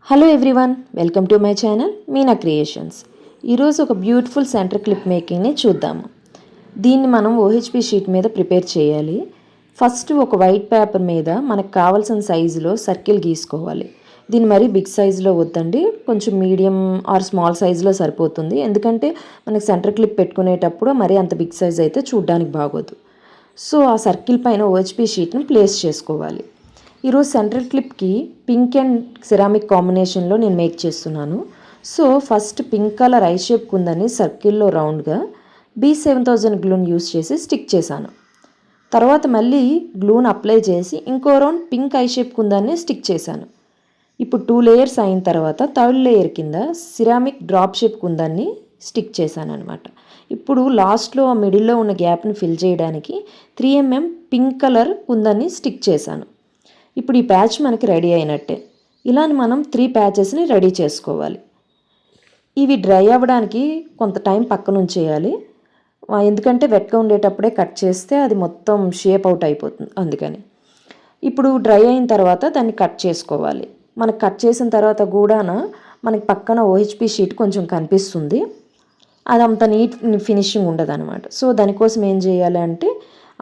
Hello everyone, welcome to my channel Meena creations. ఈరోజు ఒక beautiful centre clip మేకింగ్ని చూద్దాము. దీన్ని మనం ఓహెచ్పి షీట్ మీద ప్రిపేర్ చేయాలి. ఫస్ట్ ఒక వైట్ పేపర్ మీద మనకు కావాల్సిన సైజులో సర్కిల్ గీసుకోవాలి. దీన్ని మరీ బిగ్ సైజులో వద్దండి, కొంచెం మీడియం ఆర్ స్మాల్ సైజులో సరిపోతుంది. ఎందుకంటే మనకు సెంటర్ క్లిప్ పెట్టుకునేటప్పుడు మరీ అంత బిగ్ సైజ్ అయితే చూడడానికి బాగోదు. సో ఆ సర్కిల్ పైన ఓహెచ్పి షీట్ని ప్లేస్ చేసుకోవాలి. ఈరోజు సెంటర్ క్లిప్కి పింక్ అండ్ సిరామిక్ కాంబినేషన్లో నేను మేక్ చేస్తున్నాను. So first pink colour eye shape కుందని సర్కిల్లో రౌండ్గా B7000 గ్లూని యూస్ చేసి స్టిక్ చేశాను. తర్వాత మళ్ళీ గ్లూని అప్లై చేసి ఇంకో రౌండ్ పింక్ ఐ షేప్ కుందాన్ని స్టిక్ చేశాను. ఇప్పుడు 2 లేయర్స్ అయిన తర్వాత థర్డ్ లేయర్ కింద సిరామిక్ డ్రాప్ షేప్ కుందాన్ని స్టిక్ చేశాను అనమాట. ఇప్పుడు లాస్ట్లో మిడిల్లో ఉన్న గ్యాప్ని ఫిల్ చేయడానికి 3mm పింక్ కలర్ కుందాన్ని స్టిక్ చేశాను. ఇప్పుడు ఈ ప్యాచ్ మనకి రెడీ అయినట్టే. ఇలాని మనం 3 ప్యాచెస్ని రెడీ చేసుకోవాలి. ఇవి డ్రై అవ్వడానికి కొంత టైం పక్కన ఉంచేయాలి. ఎందుకంటే వెట్గా ఉండేటప్పుడే కట్ చేస్తే అది మొత్తం షేప్ అవుట్ అయిపోతుంది, అందుకని. ఇప్పుడు డ్రై అయిన తర్వాత దాన్ని కట్ చేసుకోవాలి. మనకు కట్ చేసిన తర్వాత కూడా మనకి పక్కన ఓహెచ్పి షీట్ కొంచెం కనిపిస్తుంది. అదంత నీట్ ఫినిషింగ్ ఉండదు అనమాట. సో దానికోసం ఏం చేయాలి అంటే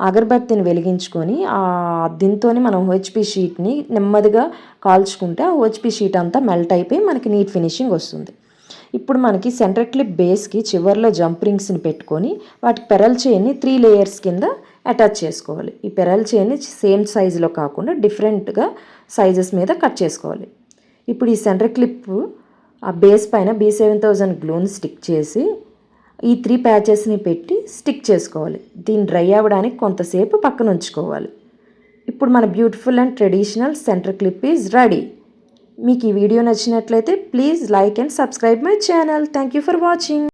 అగరబత్తిని వెలిగించుకొని దీంతోనే మనం ఓహెచ్పి షీట్ని నెమ్మదిగా కాల్చుకుంటే ఆ ఓహెచ్పి షీట్ అంతా మెల్ట్ అయిపోయి మనకి నీట్ ఫినిషింగ్ వస్తుంది. ఇప్పుడు మనకి సెంటర్ క్లిప్ బేస్కి చివర్లో జంప్ రింగ్స్ని పెట్టుకొని వాటికి పెరల్ చైన్ని 3 లేయర్స్ కింద అటాచ్ చేసుకోవాలి. ఈ పెరల్ చైన్ని సేమ్ సైజులో కాకుండా డిఫరెంట్గా సైజెస్ మీద కట్ చేసుకోవాలి. ఇప్పుడు ఈ సెంటర్ క్లిప్ ఆ బేస్ పైన B7000 గ్లూని స్టిక్ చేసి ఈ 3 ప్యాచెస్ని పెట్టి స్టిక్ చేసుకోవాలి. దీన్ని డ్రై అవ్వడానికి కొంతసేపు పక్కన ఉంచుకోవాలి. ఇప్పుడు మన beautiful and traditional centre clip is ready. మీకు ఈ వీడియో నచ్చినట్లయితే please like and subscribe my channel. Thank you for watching.